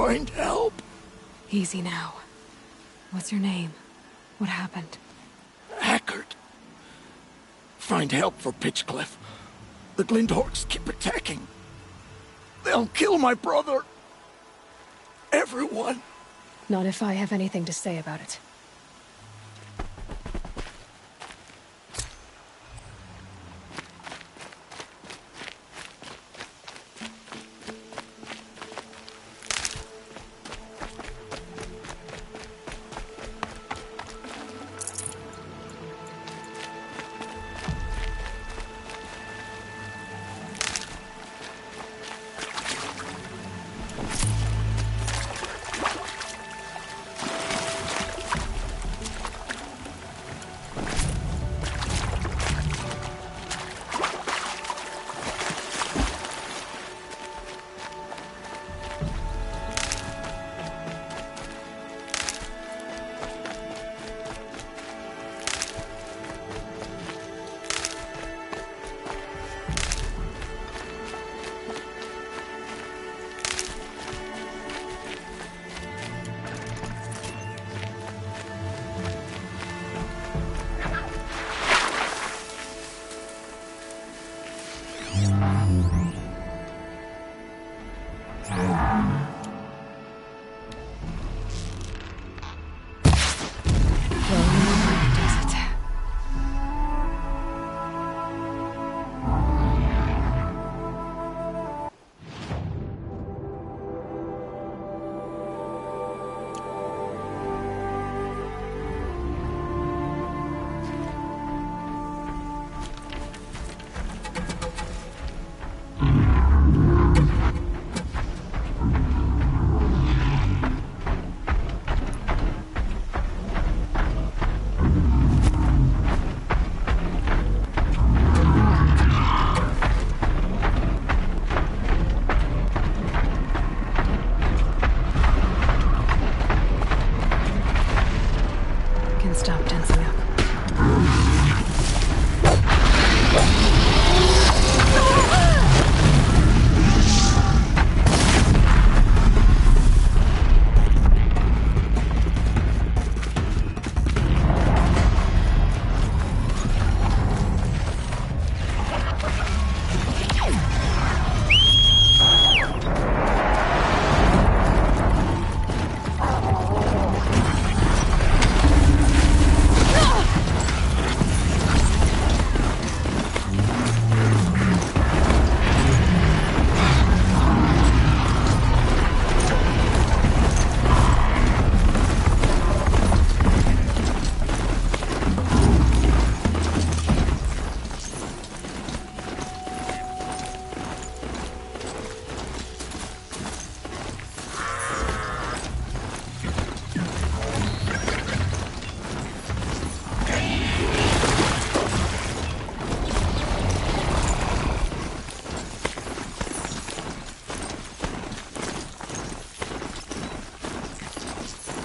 find help. Easy now. What's your name? What happened? Hackard. Find help for Pitchcliff. The Glindorks keep attacking. They'll kill my brother. Everyone. Not if I have anything to say about it.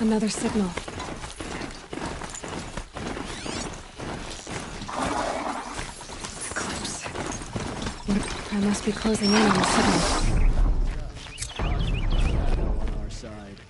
Another signal. Eclipse. I must be closing in on the signal. On our side.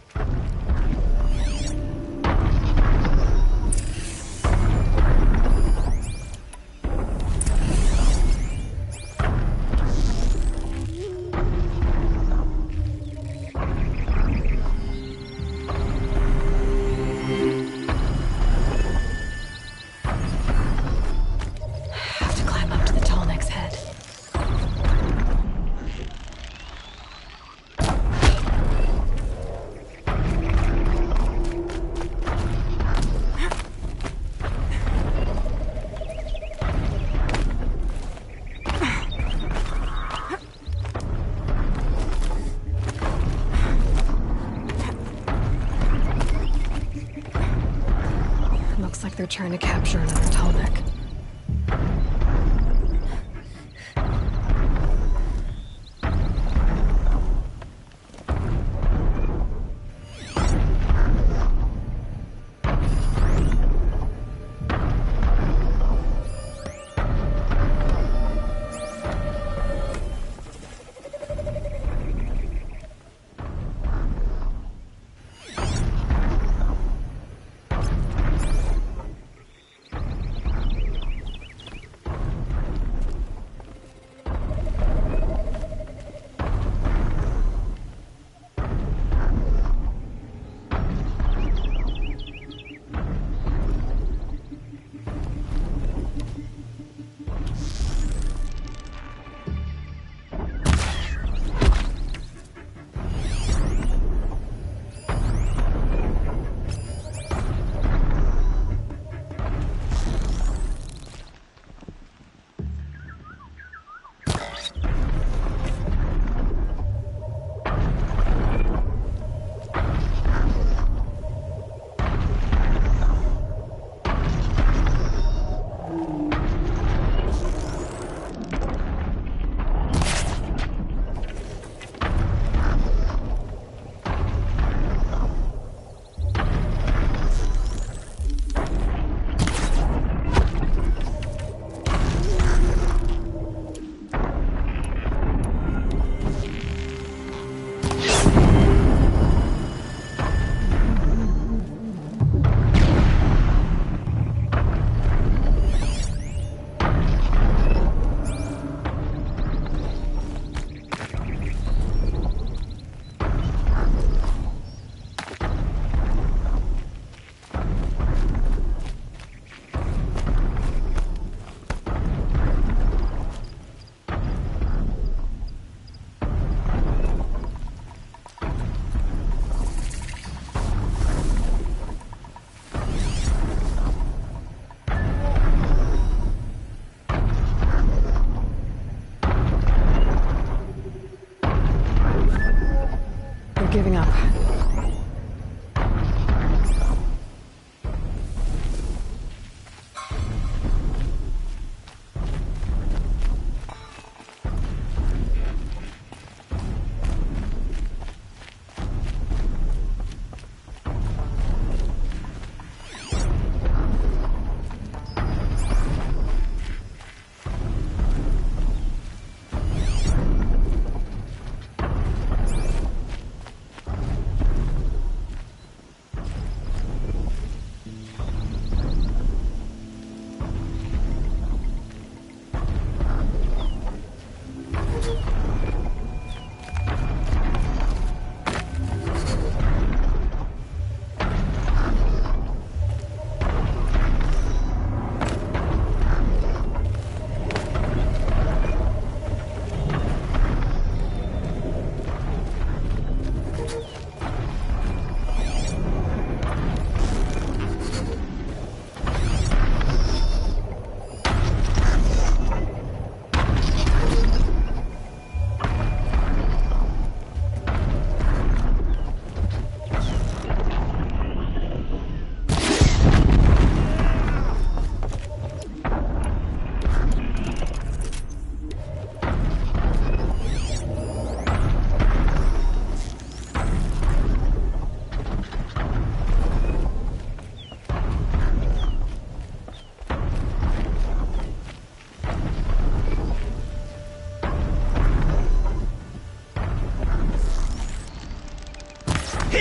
They're trying to capture another Tallneck.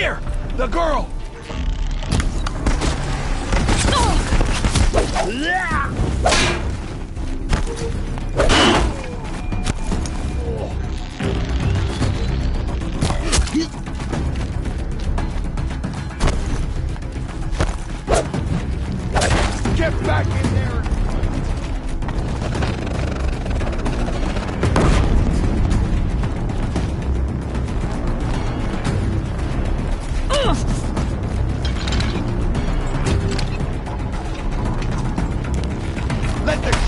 Here! The girl! Get back in there! Let the...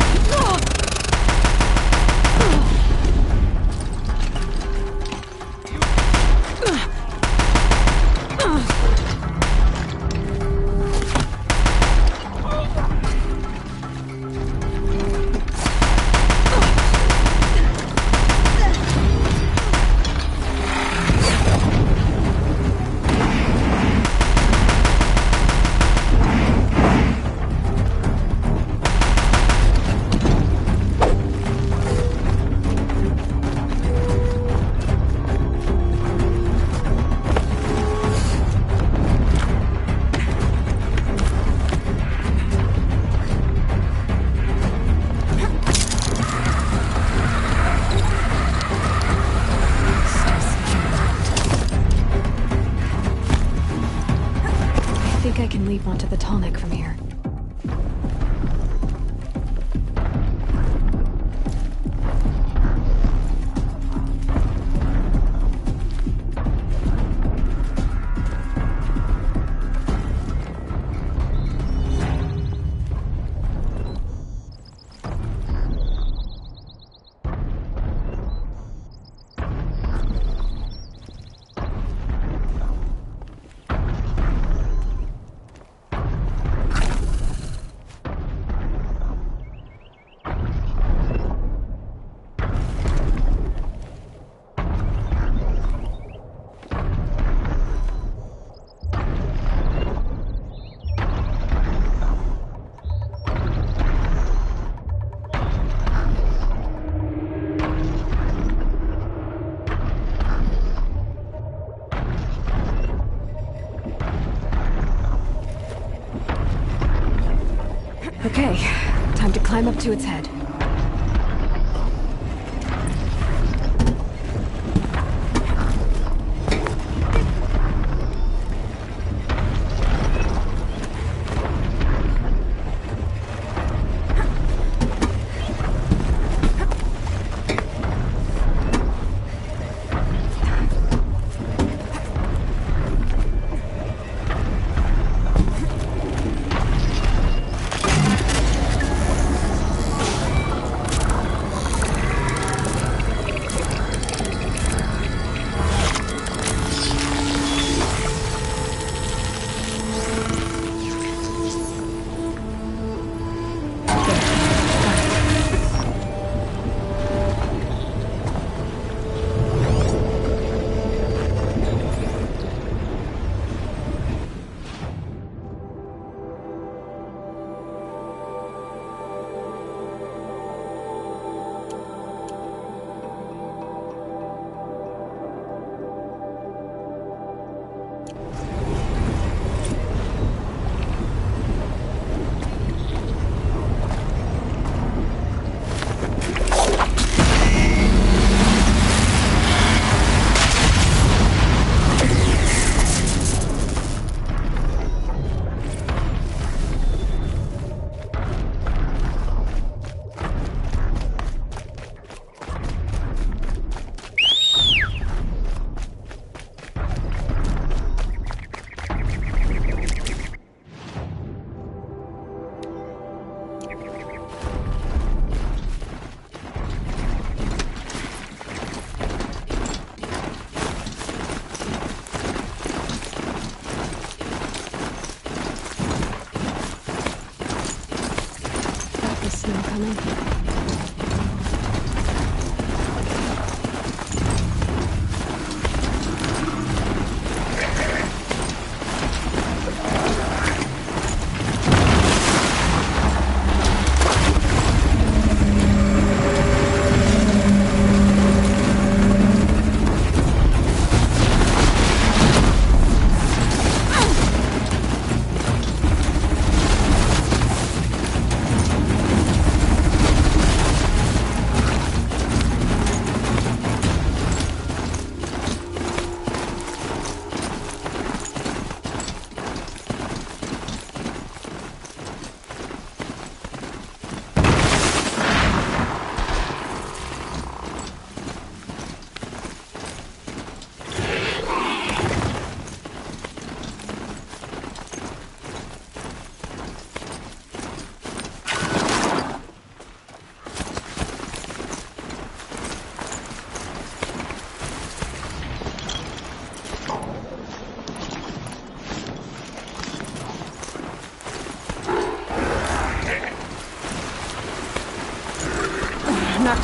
I think I can leap onto the tonic from here. Okay, time to climb up to its head.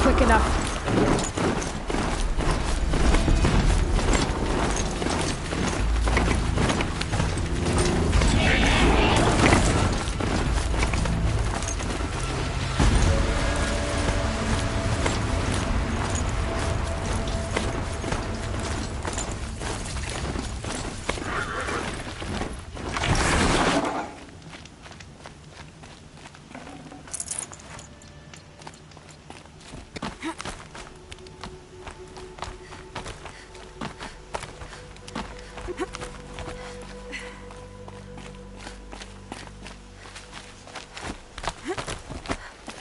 quick enough.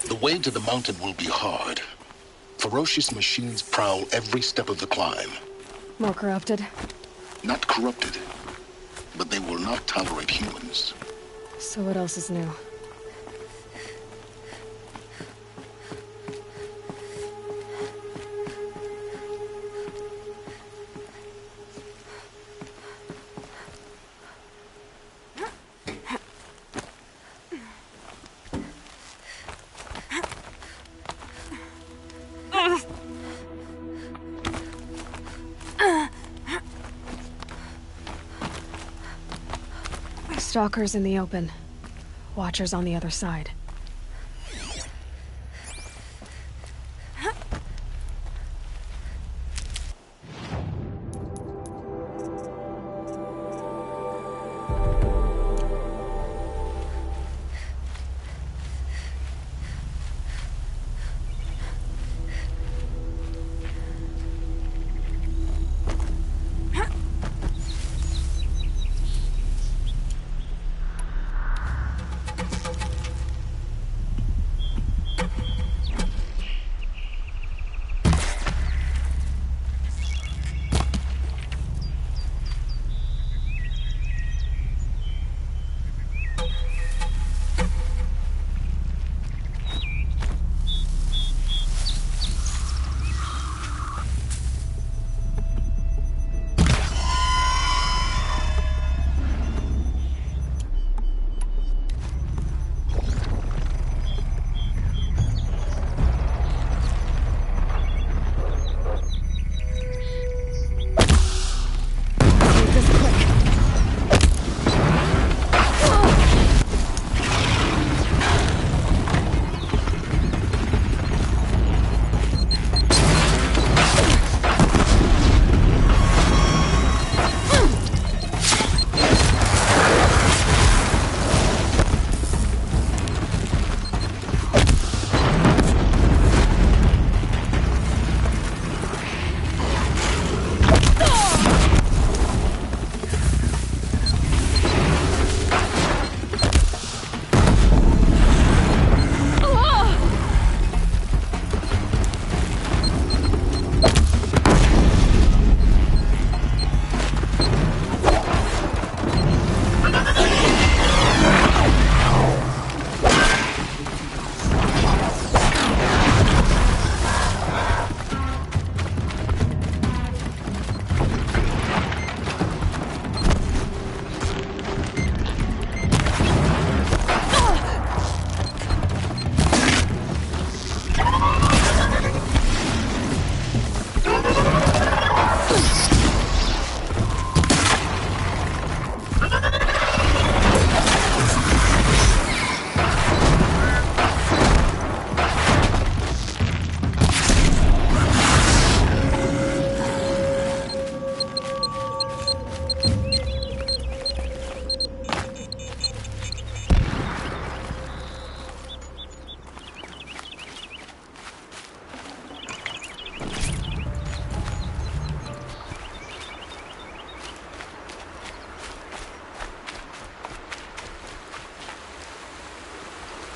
The way to the mountain will be hard. Ferocious machines prowl every step of the climb. More corrupted? Not corrupted, but they will not tolerate humans. So what else is new? Stalkers in the open. Watchers on the other side.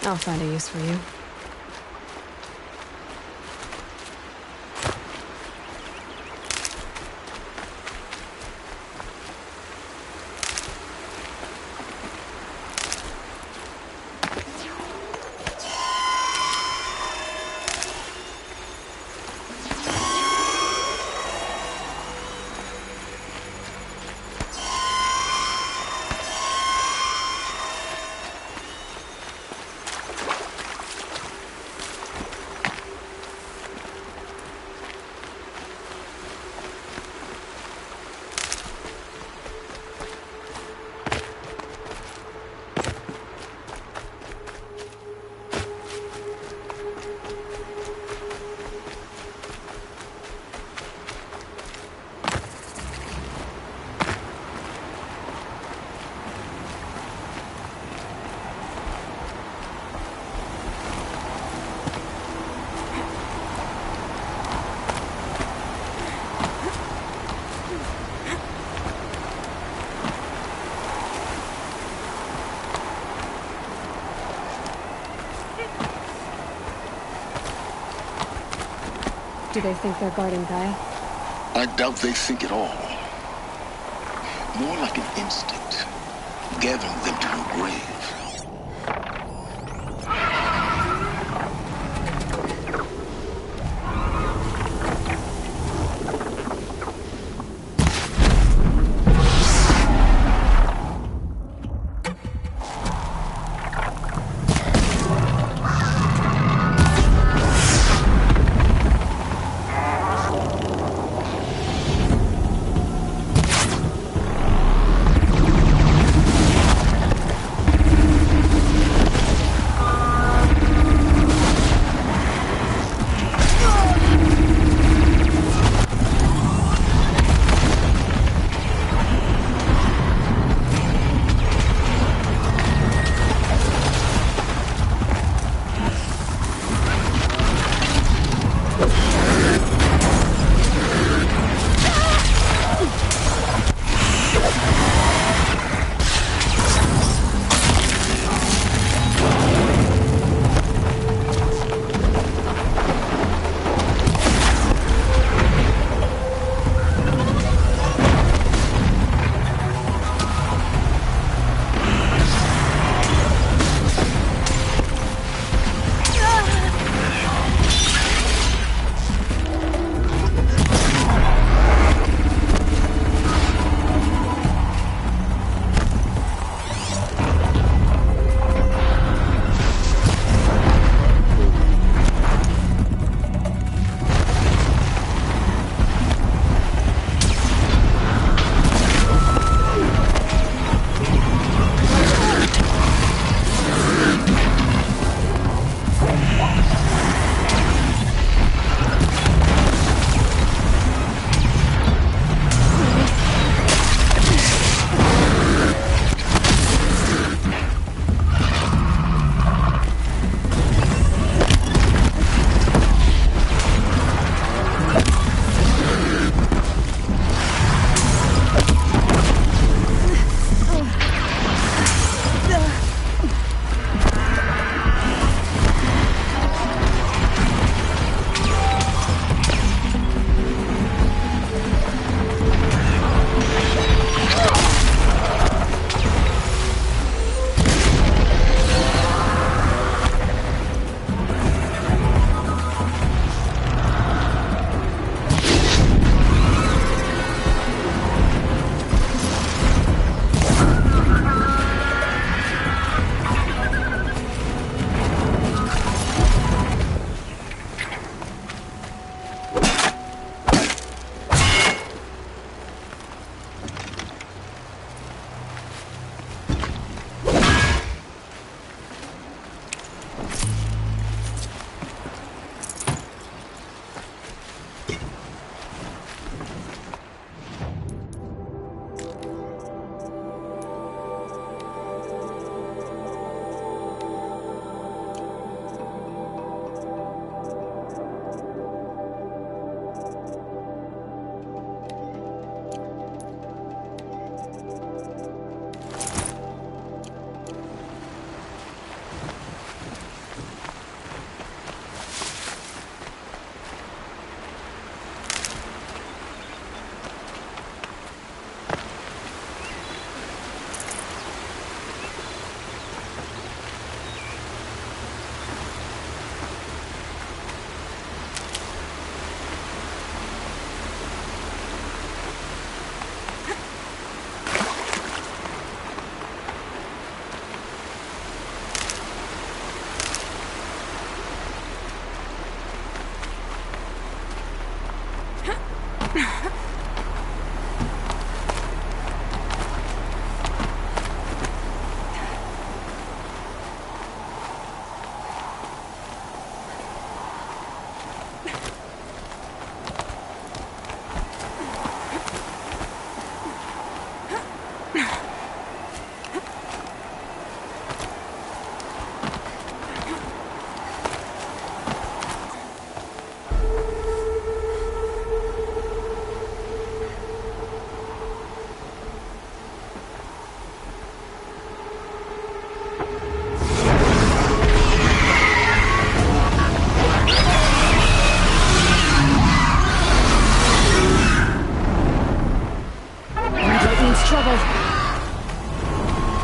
I'll find a use for you. Do they think they're guarding Gaia? I doubt they think at all. More like an instinct, gathering them to her grave.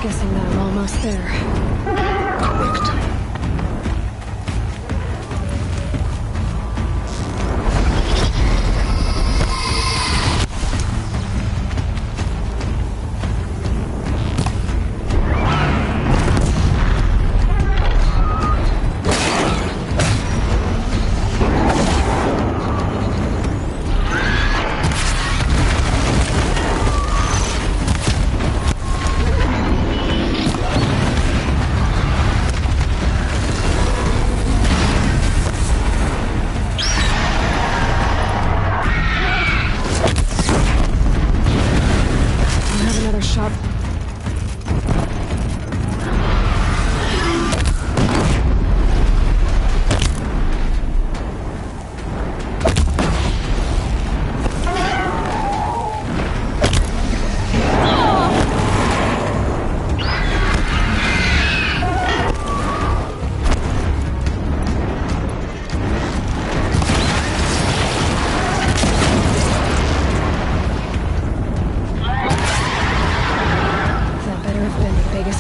Guessing that I'm almost there. Correct.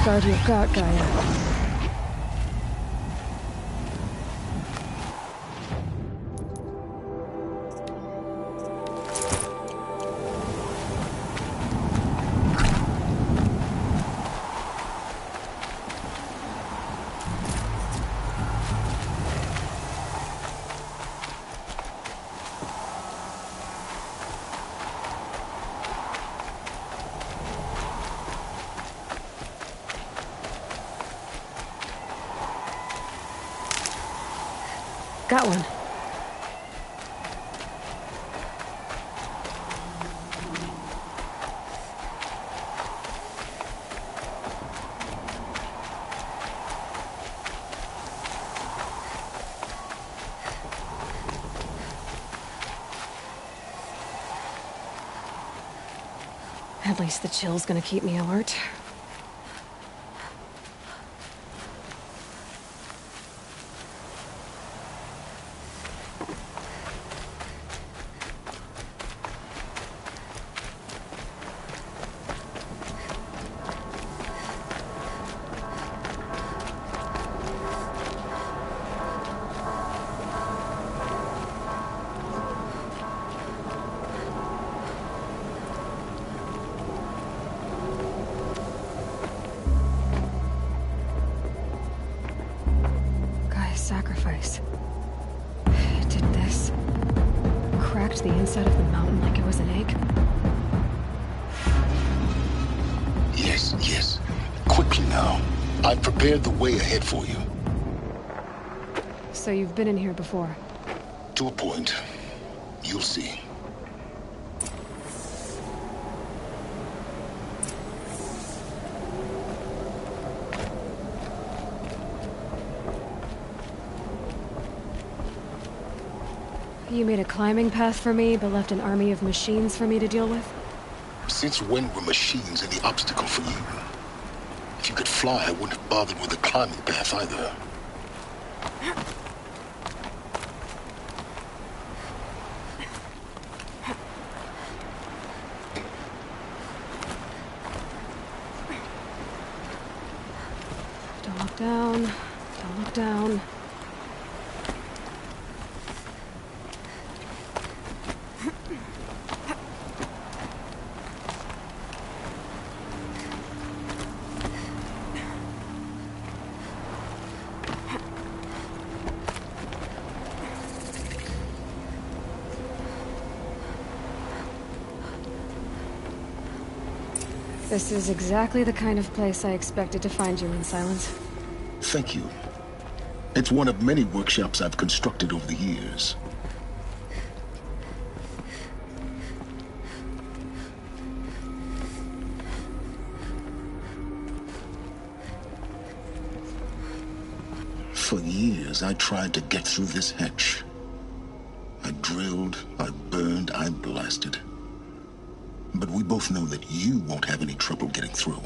Guard you've got, Gaia. Got one. At least the chill's gonna keep me alert. Sacrifice. It did this. Cracked the inside of the mountain like it was an egg. Yes, yes. Quickly now. I've prepared the way ahead for you. So you've been in here before? To a point. You'll see. You made a climbing path for me, but left an army of machines for me to deal with? Since when were machines any obstacle for you? If you could fly, I wouldn't have bothered with the climbing path either. Don't look down. Don't look down. This is exactly the kind of place I expected to find you in, Sylens. Thank you. It's one of many workshops I've constructed over the years. For years, I tried to get through this hatch. I drilled, I burned, I blasted. But we both know that you won't have any trouble getting through.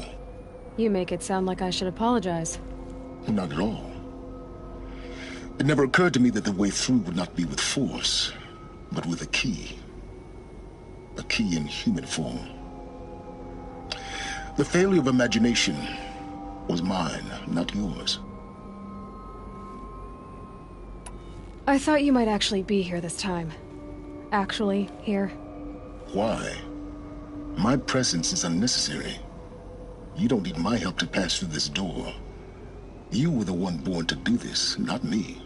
You make it sound like I should apologize. Not at all. It never occurred to me that the way through would not be with force, but with a key. A key in human form. The failure of imagination was mine, not yours. I thought you might actually be here this time. Actually, here. Why? My presence is unnecessary. You don't need my help to pass through this door. You were the one born to do this, not me.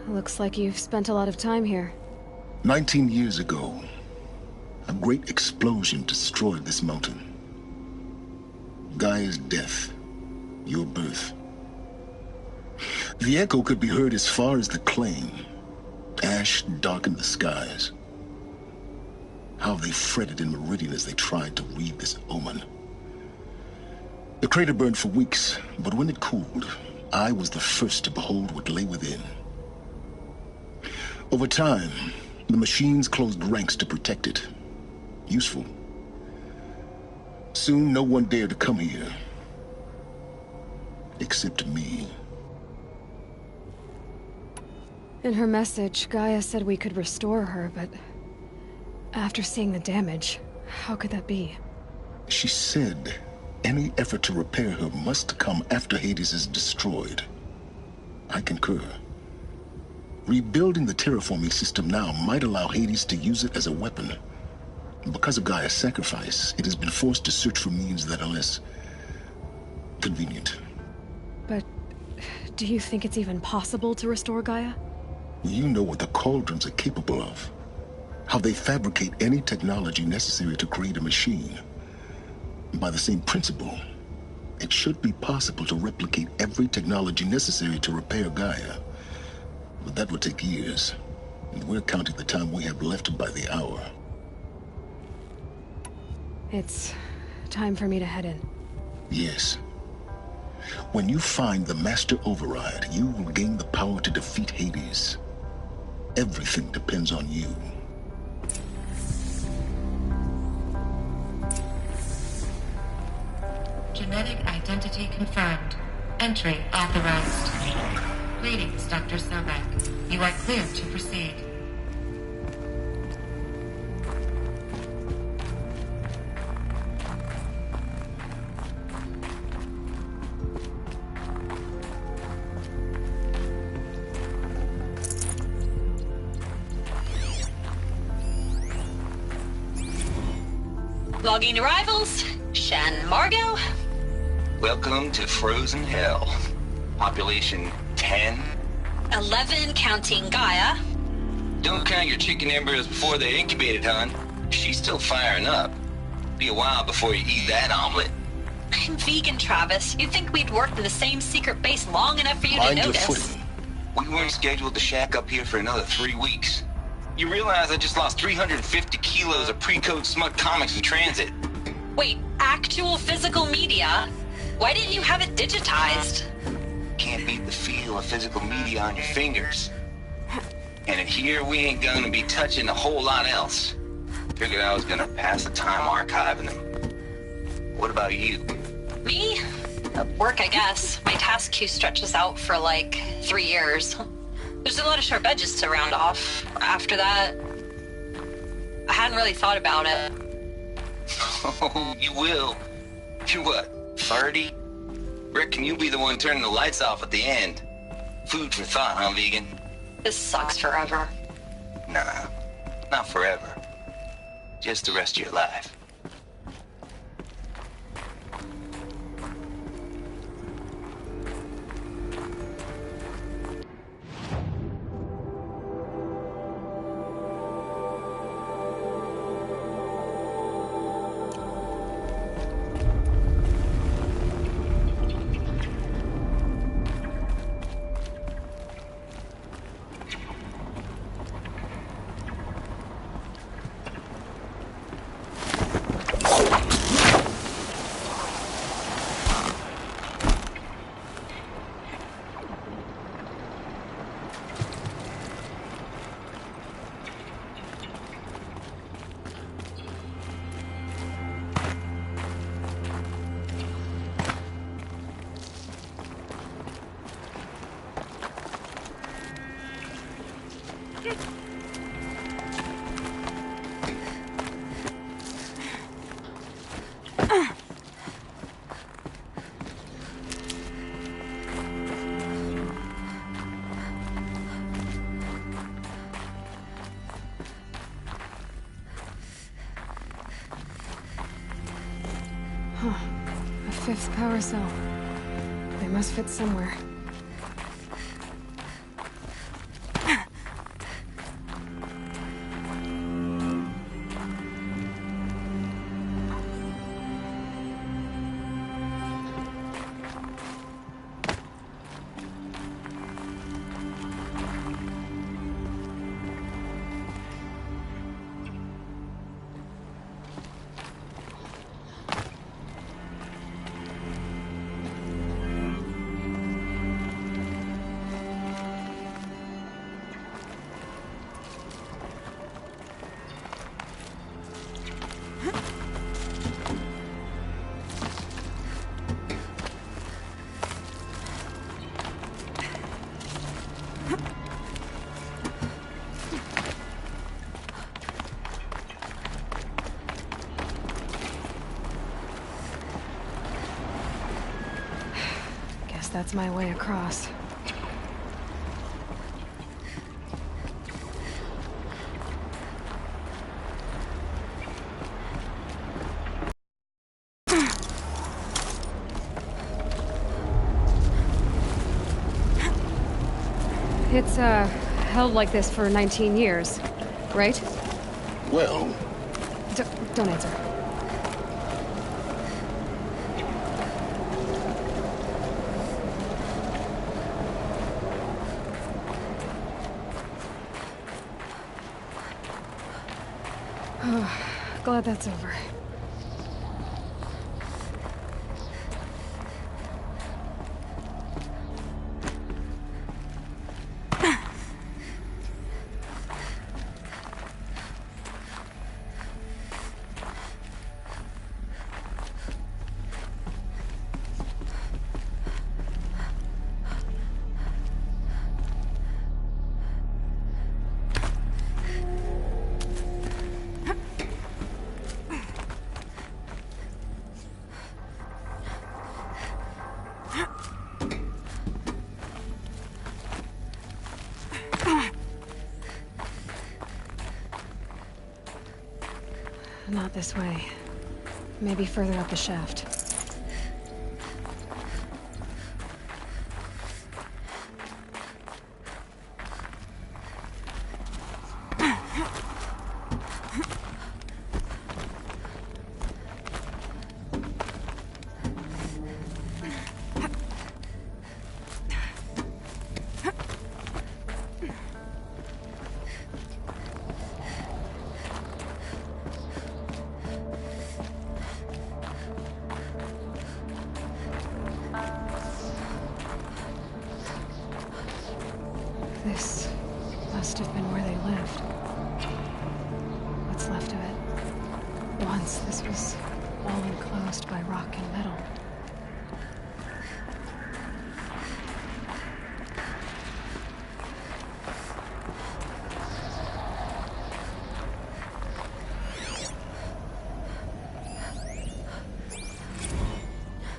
Looks like you've spent a lot of time here. 19 years ago, a great explosion destroyed this mountain. Gaia's death, your birth. The echo could be heard as far as the claim. Ash darkened the skies. How they fretted in Meridian as they tried to read this omen. The crater burned for weeks, but when it cooled, I was the first to behold what lay within. Over time, the machines closed ranks to protect it. Useful. Soon, no one dared to come here. Except me. In her message, Gaia said we could restore her, but... after seeing the damage, how could that be? She said any effort to repair her must come after Hades is destroyed. I concur. Rebuilding the terraforming system now might allow Hades to use it as a weapon. Because of Gaia's sacrifice, it has been forced to search for means that are less convenient. But do you think it's even possible to restore Gaia? You know what the Cauldrons are capable of. How they fabricate any technology necessary to create a machine. By the same principle, it should be possible to replicate every technology necessary to repair Gaia. But that would take years, and we're counting the time we have left by the hour. It's time for me to head in. Yes. When you find the Master Override, you will gain the power to defeat Hades. Everything depends on you. Genetic identity confirmed. Entry authorized. Greetings, Dr. Sobek. You are clear to proceed. Logging arrivals. Shan Margot. Welcome to Frozen Hell. Population 10. 11 counting Gaia. Don't count your chicken embryos before they're incubated, hon. She's still firing up. Be a while before you eat that omelet. I'm vegan, Travis. You'd think we'd worked in the same secret base long enough for you to Mind your notice. footing. We weren't scheduled to shack up here for another 3 weeks. You realize I just lost 350 kilos of pre-code smug comics in transit. Wait, actual physical media? Why didn't you have it digitized? Can't beat the feel of physical media on your fingers. And in here, we ain't gonna be touching a whole lot else. Figured I was gonna pass the time archiving them. What about you? Me? Work, I guess. My task queue stretches out for like 3 years. There's a lot of sharp edges to round off. After that, I hadn't really thought about it. Oh, you will. You're what, 30? Reckon you'll be the one turning the lights off at the end. Food for thought, huh, vegan? This sucks forever. Nah, not forever. Just the rest of your life. Huh. A fifth power cell. They must fit somewhere. That's my way across. It's, held like this for 19 years, right? Well... Don't answer. Glad that's over. Not this way. Maybe further up the shaft. This must have been where they lived. What's left of it. Once this was all enclosed by rock and metal.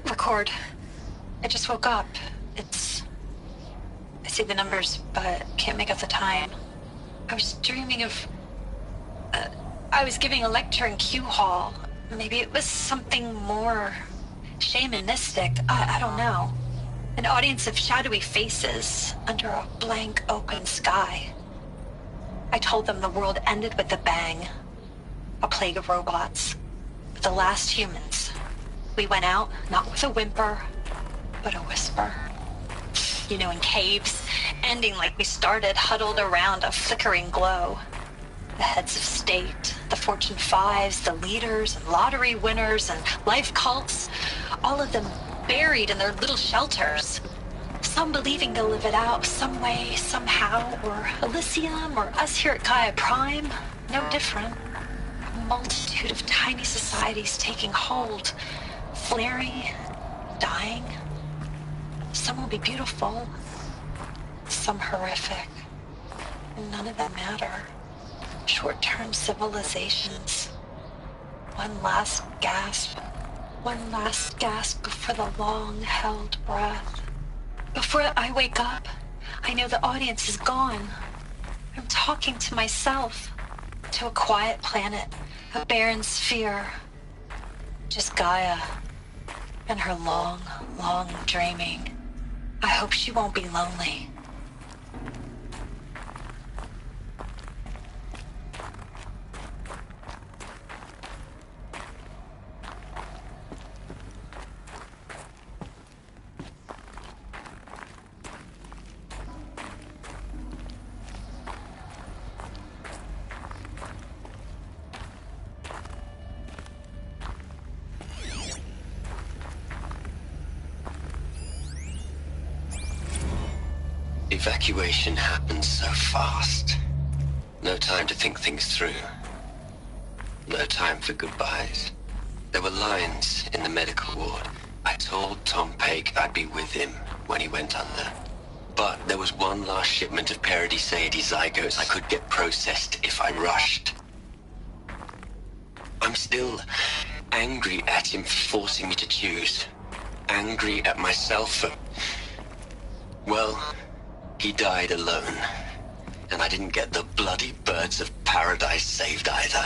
Record. I just woke up. I see the numbers, but can't make out the time. I was dreaming of... I was giving a lecture in Q Hall. Maybe it was something more shamanistic. I don't know. An audience of shadowy faces under a blank open sky. I told them the world ended with a bang. A plague of robots. The last humans. We went out, not with a whimper, but a whisper. You know, in caves, ending like we started, huddled around a flickering glow. The heads of state, the Fortune 5s, the leaders and lottery winners and life cults, all of them buried in their little shelters. Some believing they'll live it out some way, somehow, or Elysium, or us here at Gaia Prime, no different. A multitude of tiny societies taking hold, flaring, dying. Some will be beautiful, some horrific. None of them matter. Short-term civilizations. One last gasp before the long-held breath. Before I wake up, I know the audience is gone. I'm talking to myself, to a quiet planet, a barren sphere. Just Gaia, and her long, long dreaming. I hope she won't be lonely. Evacuation happened so fast. No time to think things through. No time for goodbyes. There were lines in the medical ward. I told Tom Paik I'd be with him when he went under. But there was one last shipment of Paradis-Saidi zygotes I could get processed if I rushed. I'm still angry at him for forcing me to choose. Angry at myself for... well... he died alone, and I didn't get the bloody birds of paradise saved either.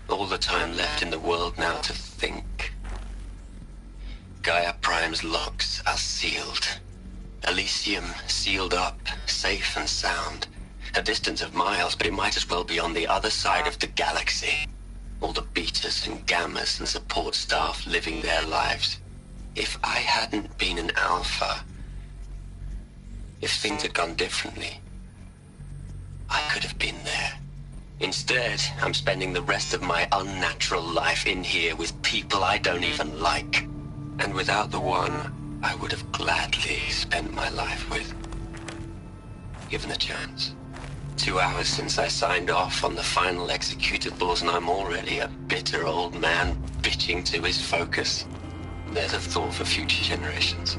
All the time left in the world now to think. Gaia Prime's locks are sealed. Elysium sealed up, safe and sound. A distance of miles, but it might as well be on the other side of the galaxy. All the betas and gammas and support staff living their lives. If I hadn't been an alpha... if things had gone differently, I could have been there. Instead, I'm spending the rest of my unnatural life in here with people I don't even like. And without the one I would have gladly spent my life with. Given a chance. 2 hours since I signed off on the final executables, and I'm already a bitter old man bitching to his focus. There's a thought for future generations.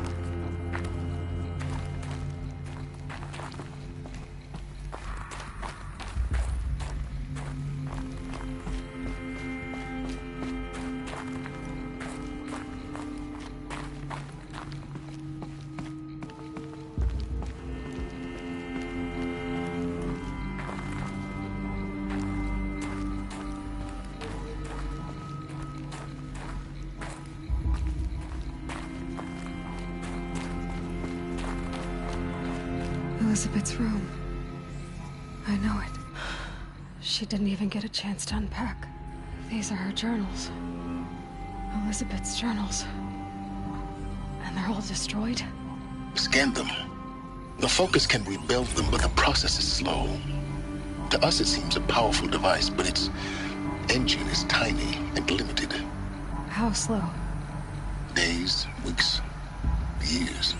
Elizabeth's room. I know it. She didn't even get a chance to unpack. These are her journals. Elizabeth's journals. And they're all destroyed? Scan them. The Focus can rebuild them, but the process is slow. To us it seems a powerful device, but its engine is tiny and limited. How slow? Days, weeks, years.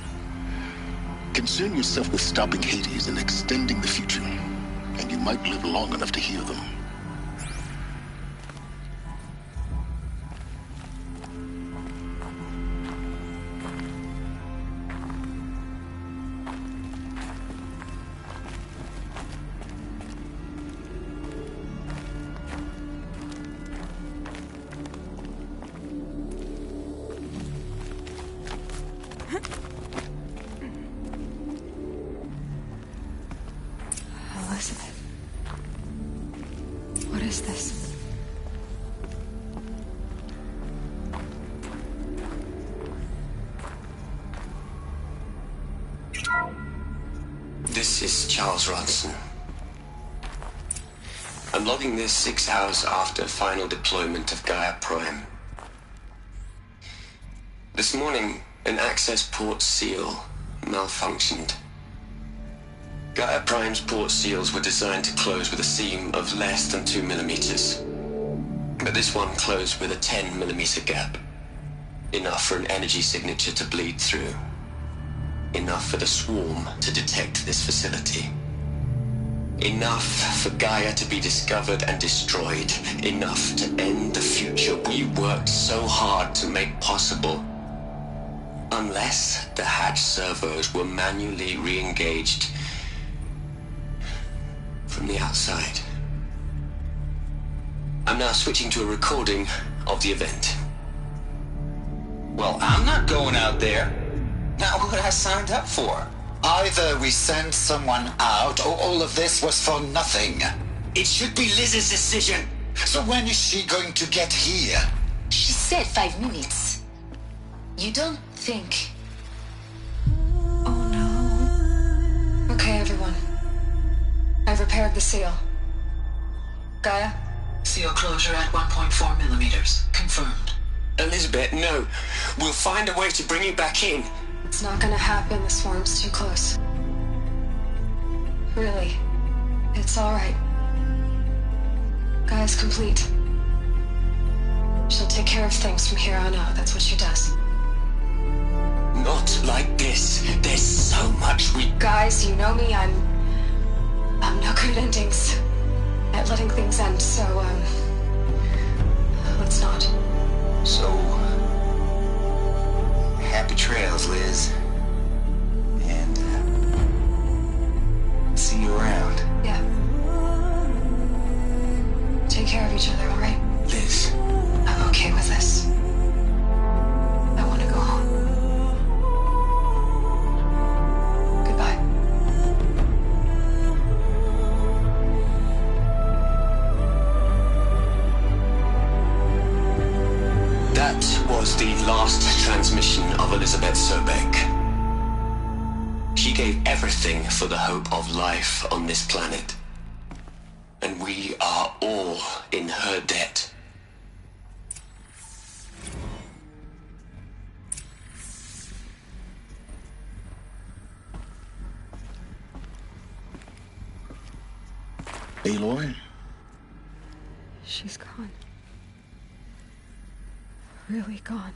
Concern yourself with stopping Hades and extending the future, and you might live long enough to hear them. Elizabeth. What is this? This is Charles Ronson. I'm logging this 6 hours after final deployment of Gaia Prime. This morning, an access port seal malfunctioned. Gaia Prime's port seals were designed to close with a seam of less than 2 millimeters. But this one closed with a 10 millimeter gap. Enough for an energy signature to bleed through. Enough for the swarm to detect this facility. Enough for Gaia to be discovered and destroyed. Enough to end the future we worked so hard to make possible. Unless the hatch servos were manually re-engaged from the outside. I'm now switching to a recording of the event. Well, I'm not going out there. Not what I signed up for. Either we send someone out, or all of this was for nothing. It should be Liz's decision. So when is she going to get here? She said 5 minutes. You don't think... Oh no. Okay, everyone. I've repaired the seal. Gaia? Seal closure at 1.4 millimeters. Confirmed. Elizabeth, no. We'll find a way to bring you back in. It's not gonna happen. The swarm's too close. Really. It's alright. Gaia's complete. She'll take care of things from here on out. That's what she does. Not like this. There's so much we... Guys, you know me. I'm no good at endings. At letting things end, so, let's not. So, happy trails, Liz. And, see you around. Yeah. Take care of each other, alright? Liz. I'm okay with this. I want to go home. Goodbye. That was the last transmission of Elizabeth Sobek. She gave everything for the hope of life on this planet. And we are all in her debt. Aloy? She's gone. Really gone.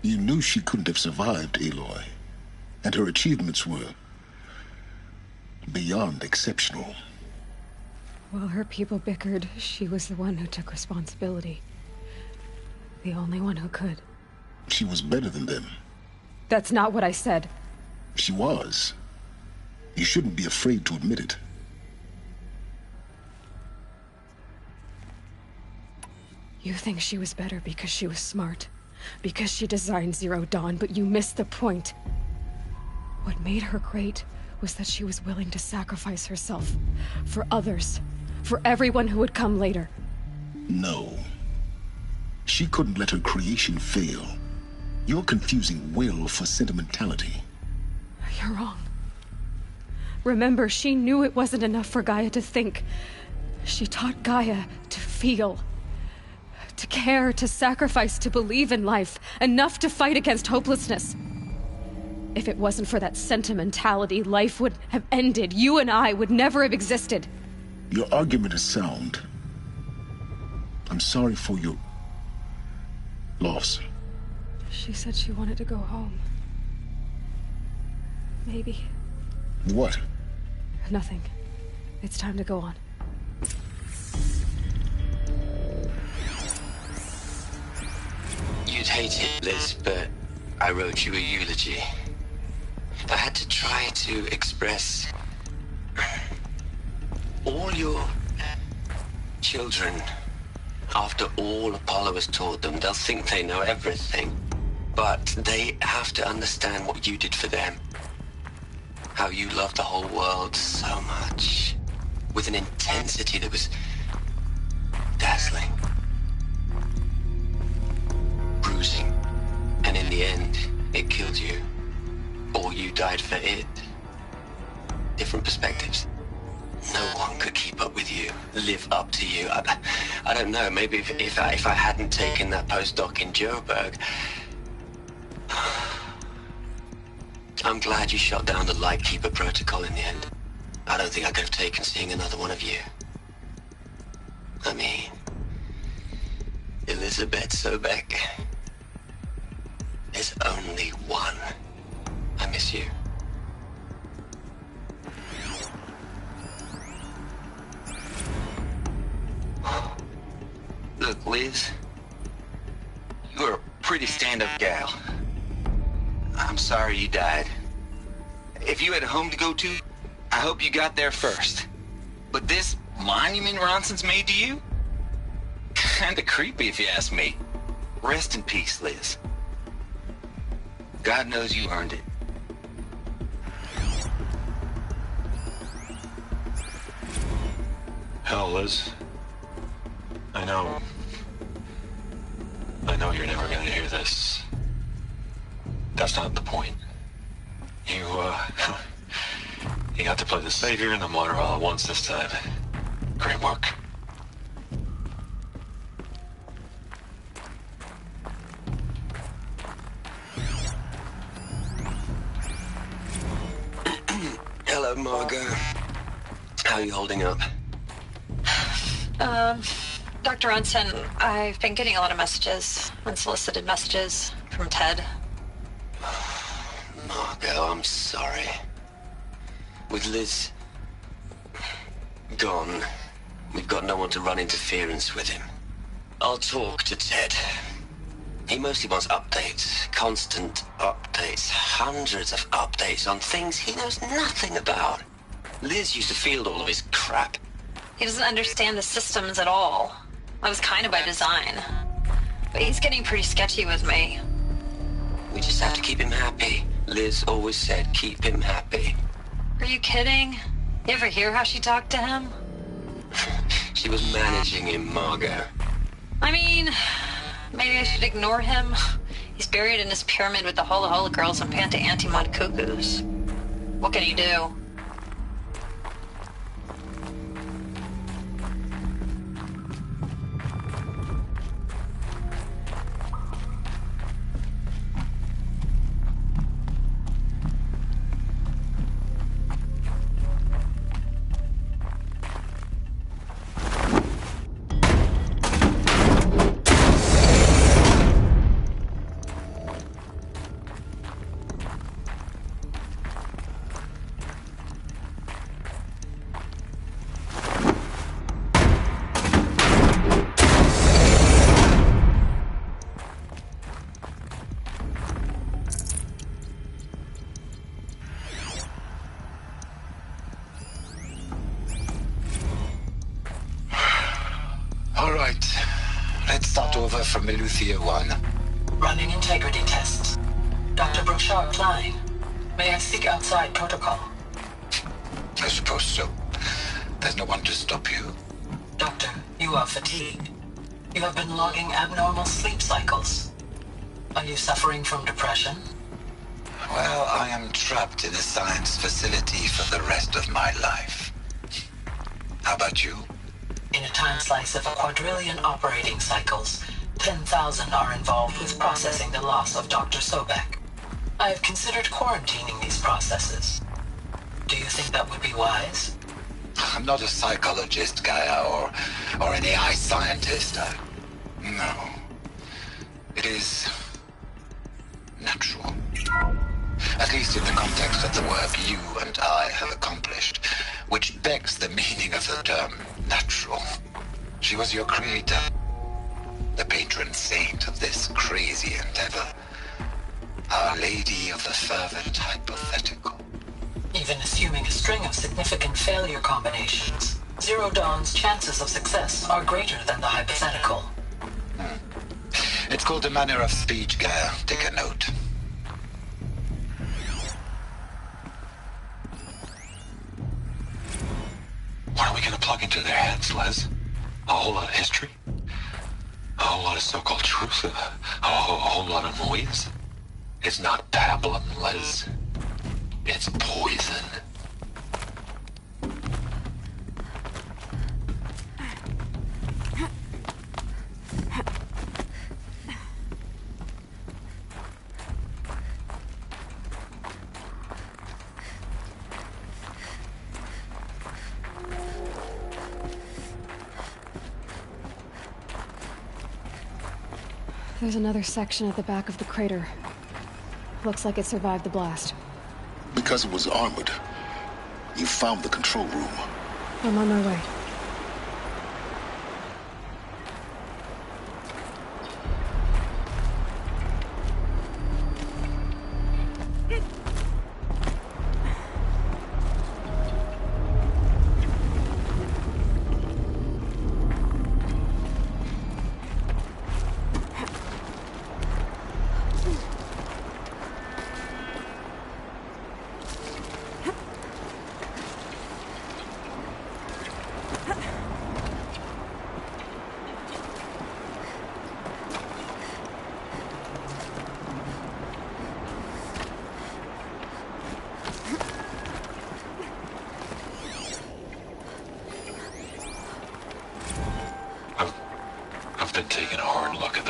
You knew she couldn't have survived, Aloy. And her achievements were beyond exceptional. While her people bickered, she was the one who took responsibility. The only one who could. She was better than them. That's not what I said. She was. You shouldn't be afraid to admit it. You think she was better because she was smart, because she designed Zero Dawn, but you missed the point. What made her great was that she was willing to sacrifice herself for others, for everyone who would come later. No. She couldn't let her creation fail. You're confusing will for sentimentality. You're wrong. Remember, she knew it wasn't enough for Gaia to think. She taught Gaia to feel. To care, to sacrifice, to believe in life, enough to fight against hopelessness. If it wasn't for that sentimentality, life would have ended. You and I would never have existed. Your argument is sound. I'm sorry for your loss. She said she wanted to go home. Maybe. What? Nothing. It's time to go on. You'd hate it, Liz, but I wrote you a eulogy. I had to try to express all your children. After all Apollo has taught them, they'll think they know everything. But they have to understand what you did for them. How you loved the whole world so much. With an intensity that was dazzling. Bruising. And in the end, it killed you. Or you died for it. Different perspectives. No one could keep up with you, live up to you. I don't know, maybe if I hadn't taken that postdoc in Joburg. I'm glad you shot down the Lightkeeper protocol in the end. I don't think I could have taken seeing another one of you. I mean, Elizabeth Sobek. There's only one. I miss you. Look, Liz. You're a pretty stand-up gal. I'm sorry you died. If you had a home to go to, I hope you got there first. But this monument Ronson's made to you? Kinda creepy if you ask me. Rest in peace, Liz. God knows you earned it. Hell, Liz. I know. this. That's not the point. You, you got to play the savior and the martyr all at once this time. Great work. Hello, Margot. How are you holding up? Dr. Ronson, I've been getting a lot of messages, unsolicited messages from Ted. Margot, I'm sorry. With Liz gone, we've got no one to run interference with him. I'll talk to Ted. He mostly wants updates, constant updates, hundreds of updates on things he knows nothing about. Liz used to field all of his crap. He doesn't understand the systems at all. That was kind of by design. But he's getting pretty sketchy with me. We just have to keep him happy. Liz always said keep him happy. Are you kidding? You ever hear how she talked to him? She was managing him, Margot. I mean, maybe I should ignore him. He's buried in his pyramid with the Hola Hola girls and Panta Antimod cuckoos. What can he do? From Eleuthia 1. Running integrity tests. Dr. Brochard Klein, may I speak outside protocol? I suppose so. There's no one to stop you. Doctor, you are fatigued. You have been logging abnormal sleep cycles. Are you suffering from depression? Well, I am trapped in a science facility for the rest of my life. How about you? In a time slice of 1,000,000,000 operating cycles, 10,000 are involved with processing the loss of Dr. Sobek. I have considered quarantining these processes. Do you think that would be wise? I'm not a psychologist, Gaia, or an AI scientist. No. It is natural. At least in the context of the work you and I have accomplished, which begs the meaning of the term natural. She was your creator. The patron saint of this crazy endeavor. Our Lady of the Fervent Hypothetical. Even assuming a string of significant failure combinations, Zero Dawn's chances of success are greater than the hypothetical. It's called a manner of speech, Gaia. Take a note. What are we gonna plug into their heads, Les? A whole lot of history? A whole lot of so-called truth? A whole lot of noise? It's not pablum, Les. It's poison. There's another section at the back of the crater. Looks like it survived the blast. Because it was armored, you found the control room. I'm on my way.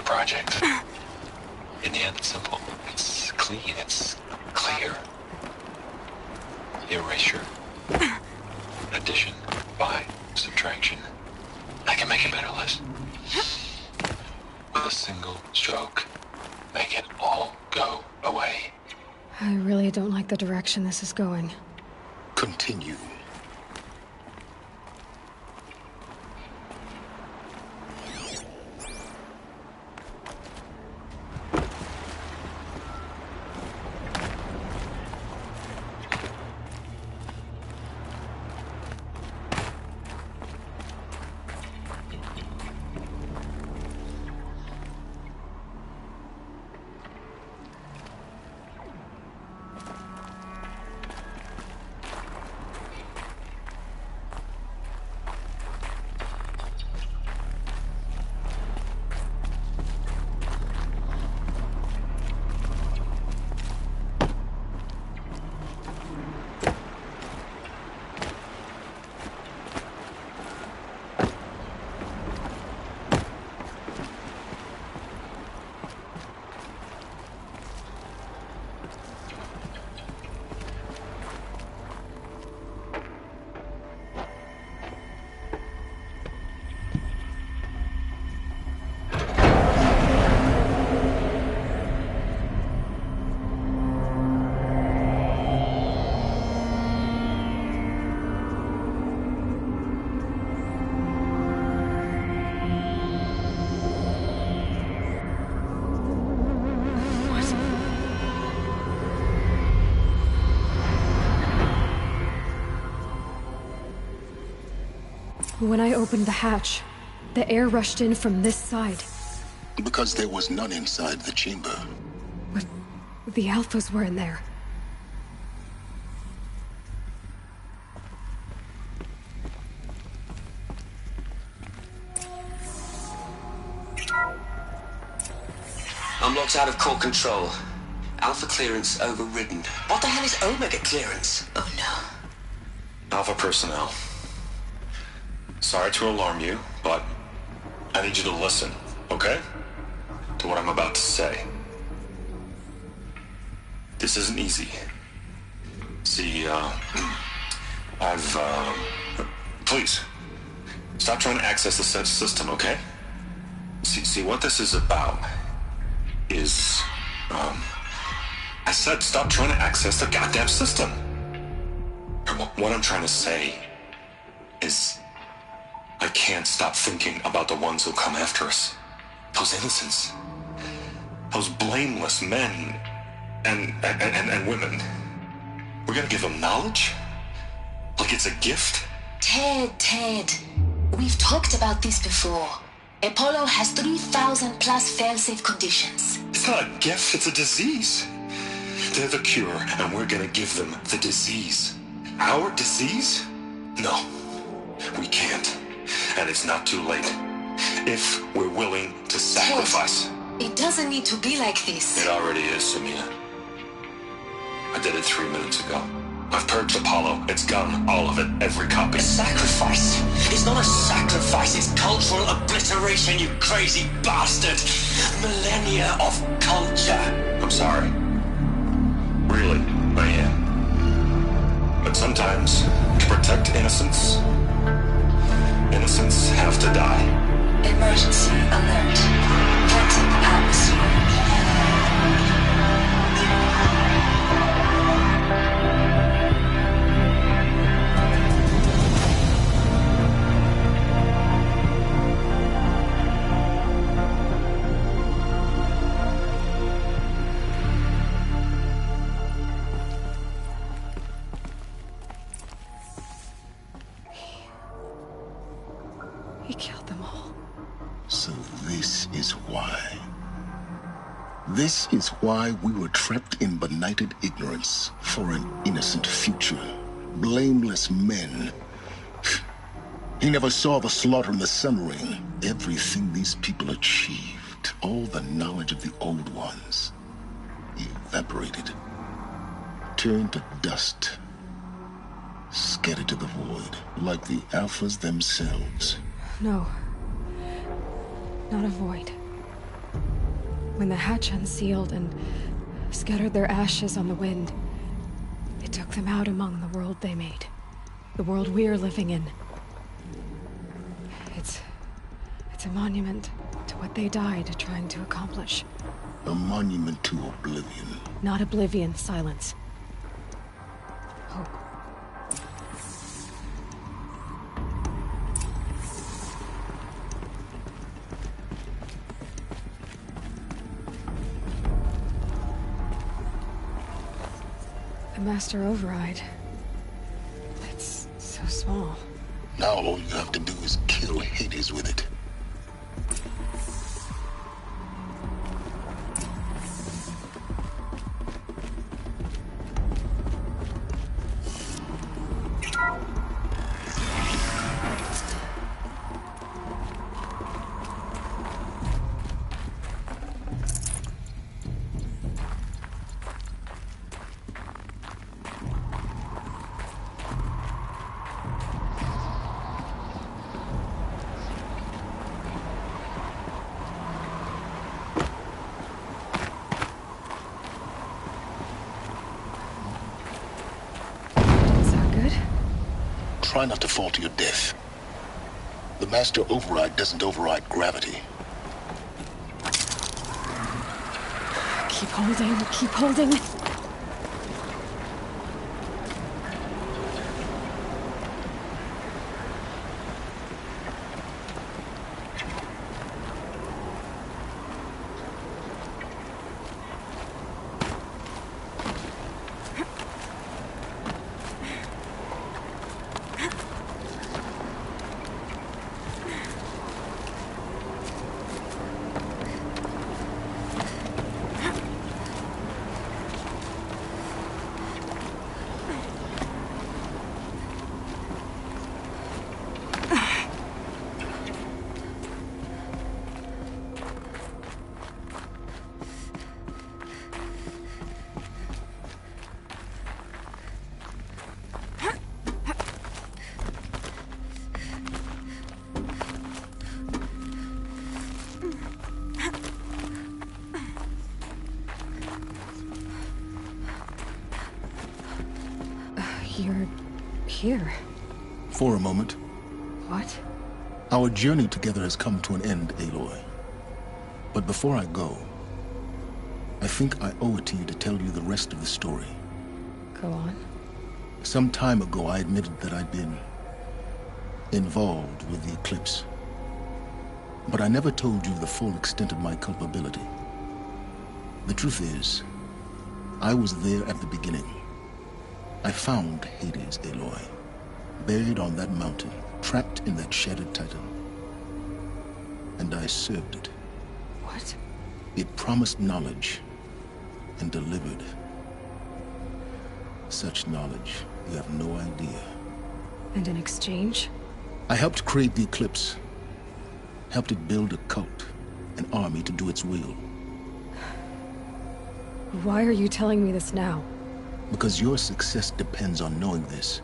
project. In the end, it's simple. It's clean. It's clear. Erasure. Addition. By. Subtraction. I can make a better list. With a single stroke, make it all go away. I really don't like the direction this is going. Continue. When I opened the hatch, the air rushed in from this side. Because there was none inside the chamber. But the Alphas were in there. Unlocked out of core control. Alpha clearance overridden. What the hell is Omega clearance? Oh no. Alpha personnel. Sorry to alarm you, but I need you to listen, okay? To what I'm about to say. This isn't easy. See, please, stop trying to access the system, okay? See, what this is about is, I said stop trying to access the goddamn system. What I'm trying to say is, I can't stop thinking about the ones who come after us. Those innocents. Those blameless men and women. We're gonna give them knowledge? Like it's a gift? Ted. We've talked about this before. Apollo has 3,000 plus fail-safe conditions. It's not a gift, it's a disease. They're the cure, and we're gonna give them the disease. Our disease? No, we can't. And it's not too late. If we're willing to sacrifice. Ted, it doesn't need to be like this. It already is, Samina. I did it 3 minutes ago. I've purged Apollo. It's gone. All of it. Every copy. A sacrifice? It's not a sacrifice. It's cultural obliteration, you crazy bastard. Millennia of culture. I'm sorry. Really, I am. But sometimes, to protect innocence, innocents have to die. Emergency alert. Toxic atmosphere. He killed them all. So this is why. This is why we were trapped in benighted ignorance for an innocent future. Blameless men. He never saw the slaughter in the Sun Ring. Everything these people achieved, all the knowledge of the old ones, evaporated, turned to dust, scattered to the void, like the Alphas themselves. No. Not a void. When the hatch unsealed and scattered their ashes on the wind, it took them out among the world they made. The world we're living in. It's a monument to what they died trying to accomplish. A monument to oblivion. Not oblivion, Sylens. Hope. The Master Override. It's so small. Now all you have to do is kill Hades with it. Try not to fall to your death. The Master Override doesn't override gravity. Keep holding, keep holding. You're here. For a moment. What? Our journey together has come to an end, Aloy. But before I go, I think I owe it to you to tell you the rest of the story. Go on. Some time ago, I admitted that I'd been involved with the eclipse. But I never told you the full extent of my culpability. The truth is, I was there at the beginning. I found Hades, Aloy, buried on that mountain, trapped in that shattered titan. And I served it. What? It promised knowledge and delivered. Such knowledge, you have no idea. And in exchange? I helped create the eclipse. Helped it build a cult, an army to do its will. Why are you telling me this now? Because your success depends on knowing this.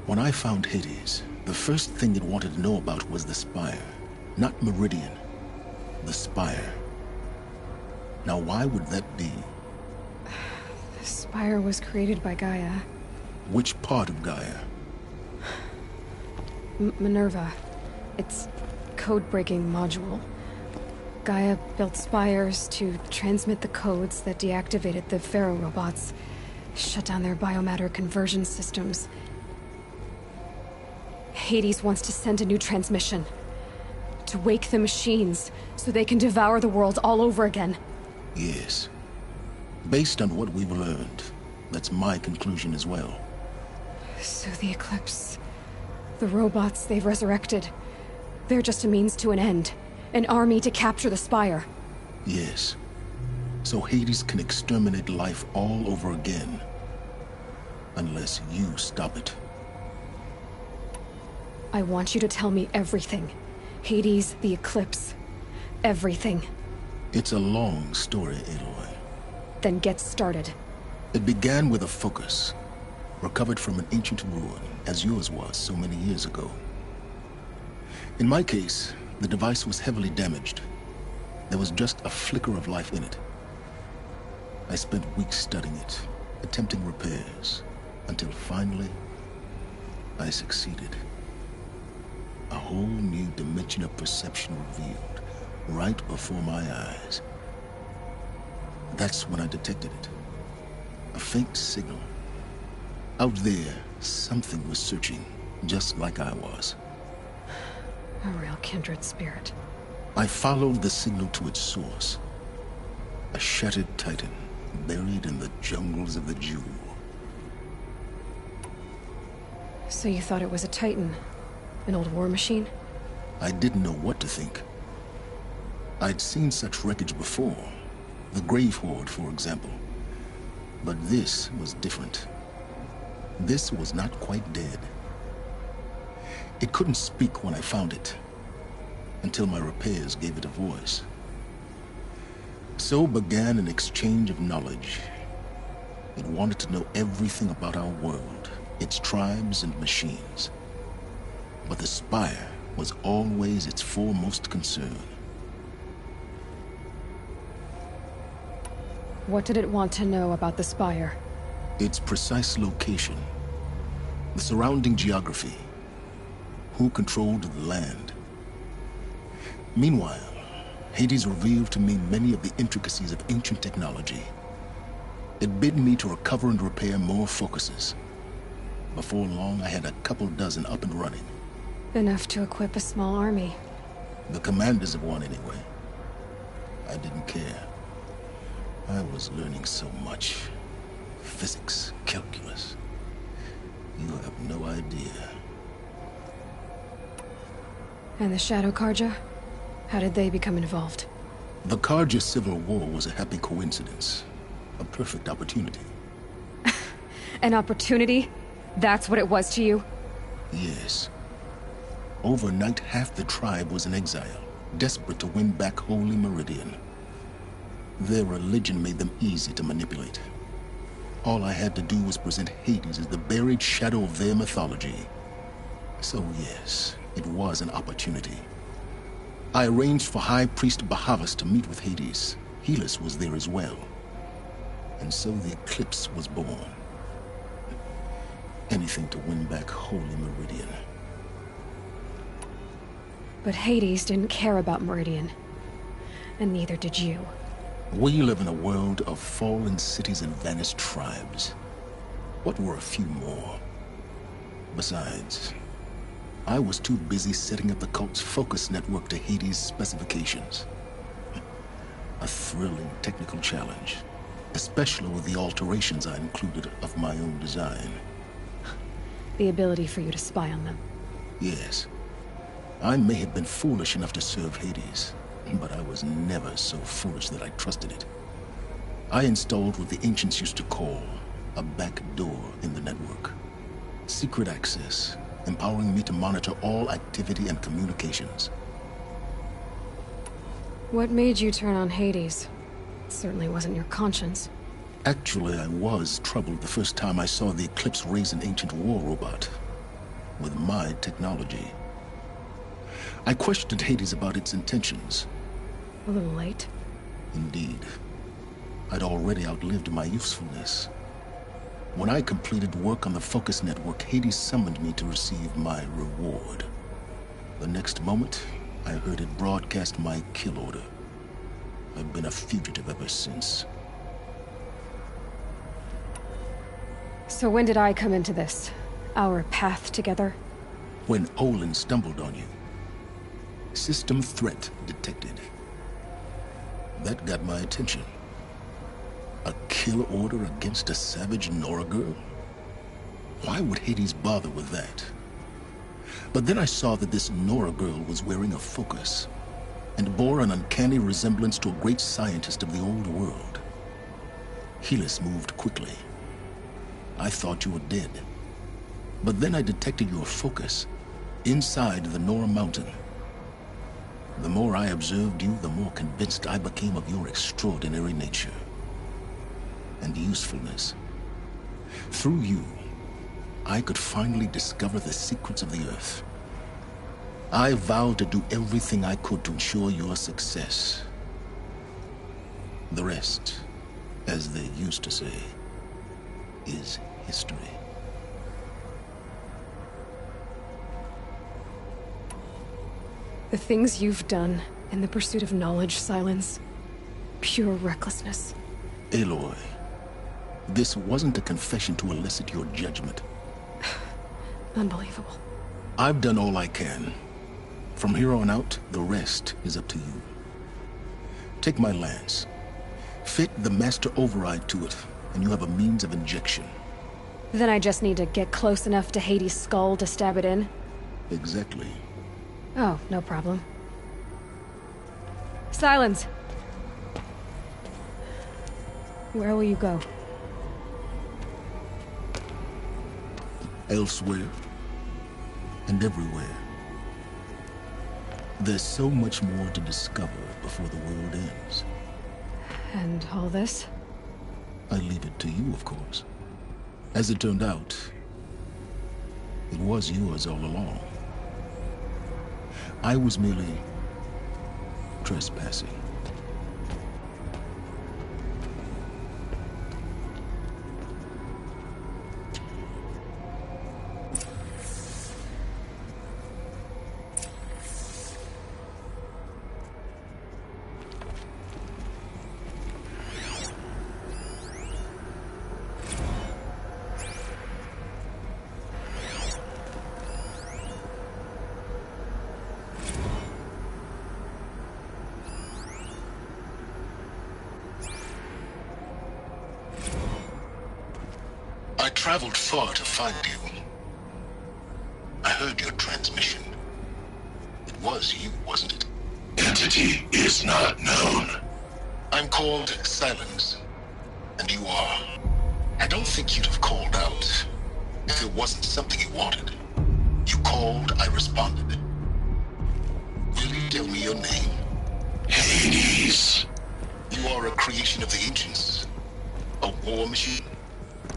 When I found Hades, the first thing it wanted to know about was the Spire. Not Meridian. The Spire. Now why would that be? The Spire was created by Gaia. Which part of Gaia? Minerva. It's code-breaking module. Gaia built spires to transmit the codes that deactivated the Pharaoh robots, shut down their biomatter conversion systems. Hades wants to send a new transmission. To wake the machines, so they can devour the world all over again. Yes. Based on what we've learned, that's my conclusion as well. So the Eclipse... the robots they've resurrected... they're just a means to an end. An army to capture the Spire. Yes. So Hades can exterminate life all over again. Unless you stop it. I want you to tell me everything. Hades, the Eclipse. Everything. It's a long story, Aloy. Then get started. It began with a focus. Recovered from an ancient ruin, as yours was so many years ago. In my case, the device was heavily damaged. There was just a flicker of life in it. I spent weeks studying it, attempting repairs, until finally, I succeeded. A whole new dimension of perception revealed, right before my eyes. That's when I detected it. A faint signal. Out there, something was searching, just like I was. A real kindred spirit. I followed the signal to its source. A shattered titan, buried in the jungles of the Jewel. So you thought it was a titan? An old war machine? I didn't know what to think. I'd seen such wreckage before. The Grave Horde, for example. But this was different. This was not quite dead. It couldn't speak when I found it, until my repairs gave it a voice. So began an exchange of knowledge. It wanted to know everything about our world, its tribes and machines. But the Spire was always its foremost concern. What did it want to know about the Spire? Its precise location, the surrounding geography, who controlled the land. Meanwhile, Hades revealed to me many of the intricacies of ancient technology. It bid me to recover and repair more focuses. Before long, I had a couple dozen up and running. Enough to equip a small army. The commanders of one, anyway. I didn't care. I was learning so much. Physics, calculus. You have no idea. And the Shadow Karja? How did they become involved? The Karja Civil War was a happy coincidence. A perfect opportunity. An opportunity? That's what it was to you? Yes. Overnight, half the tribe was in exile, desperate to win back Holy Meridian. Their religion made them easy to manipulate. All I had to do was present Hades as the buried shadow of their mythology. So yes, it was an opportunity. I arranged for High Priest Bahavas to meet with Hades. Helis was there as well. And so the eclipse was born. Anything to win back Holy Meridian. But Hades didn't care about Meridian. And neither did you. We live in a world of fallen cities and vanished tribes. What were a few more? Besides, I was too busy setting up the cult's focus network to Hades' specifications. A thrilling technical challenge, especially with the alterations I included of my own design. The ability for you to spy on them. Yes. I may have been foolish enough to serve Hades, but I was never so foolish that I trusted it. I installed what the ancients used to call a back door in the network. Secret access, empowering me to monitor all activity and communications. What made you turn on Hades? It certainly wasn't your conscience. Actually, I was troubled the first time I saw the Eclipse raise an ancient war robot. With my technology. I questioned Hades about its intentions. A little late. Indeed. I'd already outlived my usefulness. When I completed work on the Focus Network, Hades summoned me to receive my reward. The next moment, I heard it broadcast my kill order. I've been a fugitive ever since. So when did I come into this? Our path together? When Olin stumbled on you. System threat detected. That got my attention. A kill order against a savage Nora girl? Why would Hades bother with that? But then I saw that this Nora girl was wearing a focus, and bore an uncanny resemblance to a great scientist of the old world. Helis moved quickly. I thought you were dead. But then I detected your focus, inside the Nora mountain. The more I observed you, the more convinced I became of your extraordinary nature. And usefulness. Through you, I could finally discover the secrets of the Earth. I vowed to do everything I could to ensure your success. The rest, as they used to say, is history. The things you've done in the pursuit of knowledge, Sylens. Pure recklessness. Aloy, this wasn't a confession to elicit your judgment. Unbelievable. I've done all I can. From here on out, the rest is up to you. Take my lance. Fit the master override to it, and you have a means of injection. Then I just need to get close enough to Hades' skull to stab it in? Exactly. Oh, no problem. Sylens! Where will you go? Elsewhere. And everywhere. There's so much more to discover before the world ends. And all this? I leave it to you, of course. As it turned out, it was yours all along. I was merely trespassing. I traveled far to find you. I heard your transmission. It was you, wasn't it? Entity is not known. I'm called Sylens, and you are. I don't think you'd have called out if it wasn't something you wanted. You called, I responded. Will you tell me your name? Hades. You are a creation of the ancients. A war machine.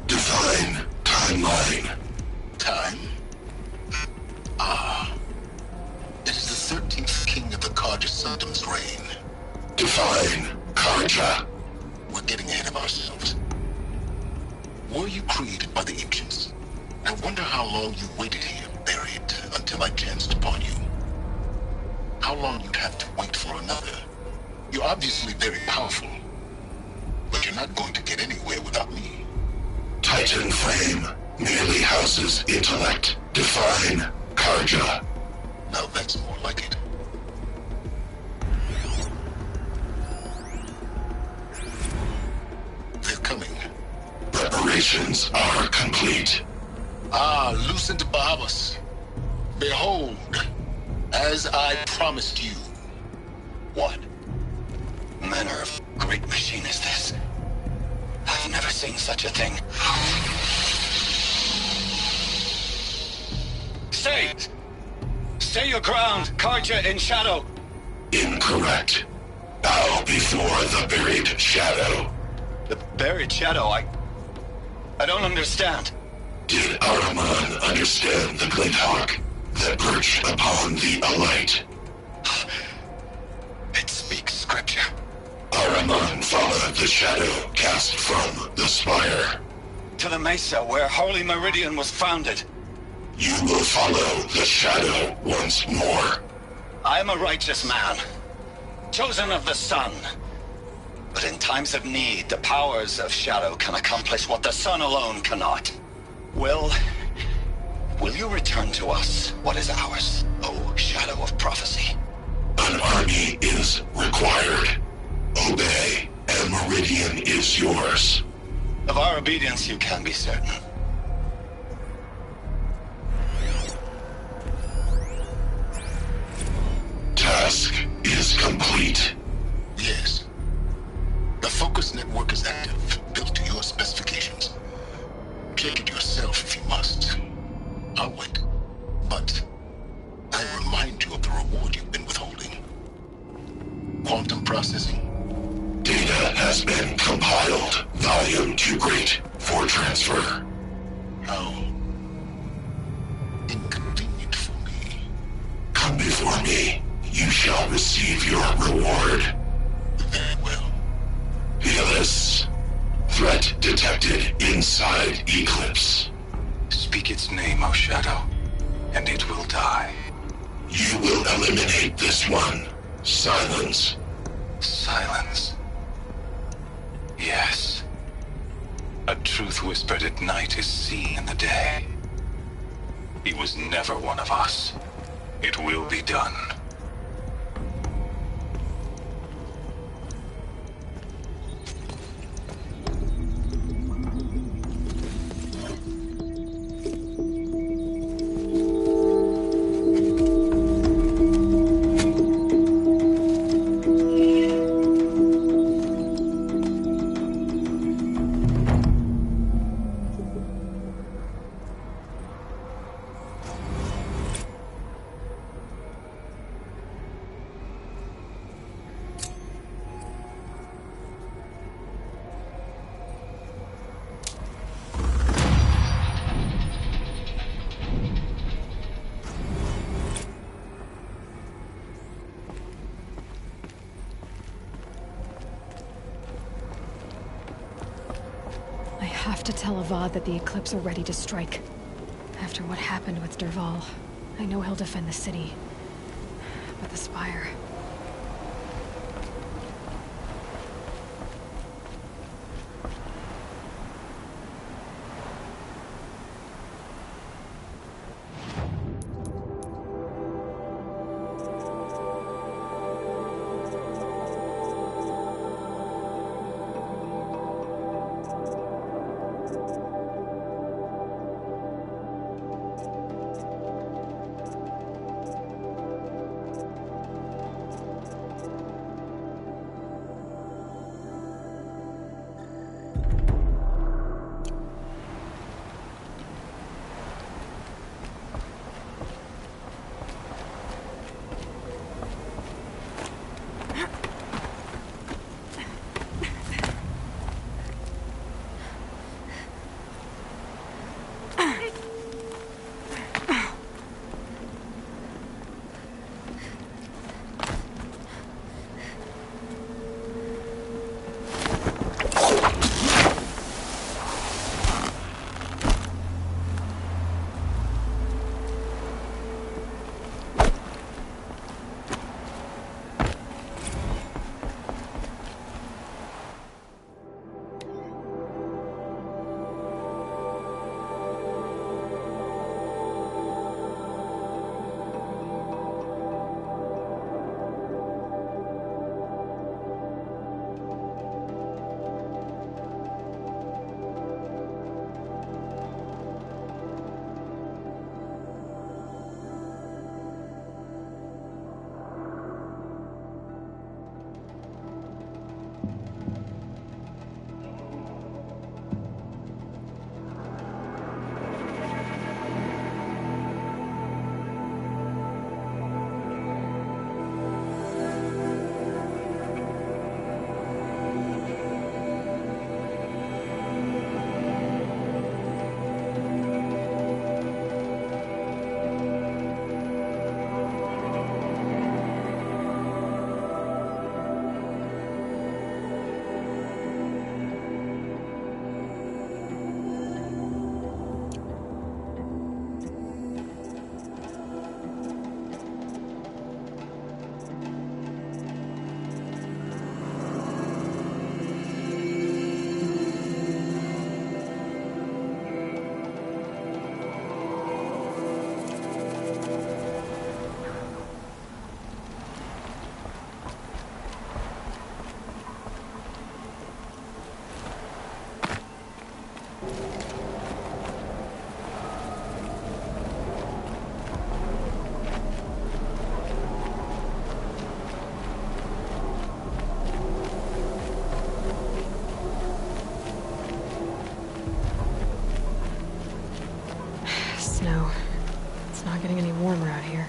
Divine timeline. Time? Ah. It is the 13th king of the Carja reign. Divine Carja. We're getting ahead of ourselves. Were you created by the ancients? I wonder how long you waited here, buried, until I chanced upon you. How long you'd have to wait for another. You're obviously very powerful, but you're not going to get anywhere without me. Titan Flame merely houses intellect. Divine Carja. Now that's more like it. They're coming. Preparations are complete. Ah, Lucent Bahabas. Behold, as I promised you. What manner of great machine is this? I've never seen such a thing. Stay! Stay your ground, Carja in shadow! Incorrect. Bow before the buried shadow. The buried shadow, I don't understand. Did Ahriman understand the Glinthawk that perched upon the Alight? It speaks scripture. Ahriman followed the shadow cast from the spire. To the mesa where Holy Meridian was founded. You will follow the shadow once more. I am a righteous man, chosen of the sun. But in times of need, the powers of shadow can accomplish what the sun alone cannot. Will you return to us what is ours, O shadow of prophecy? An army is required. Obey, and Meridian is yours. Of our obedience you can be certain. Task is complete. Yes. The focus network is active, built to your specifications. Check it yourself if you must. I'll wait. But I remind you of the reward you've been withholding. Quantum processing. Data has been compiled. Volume too great for transfer. How inconvenient for me. Come before me. You shall receive your reward. Very well. inside Eclipse. Speak its name, O Shadow, and it will die. You will eliminate this one. Sylens. Sylens. Yes. A truth whispered at night is seen in the day. He was never one of us. It will be done. I have to tell Avad that the Eclipse are ready to strike. After what happened with Derval, I know he'll defend the city. But the Spire... Snow. It's not getting any warmer out here.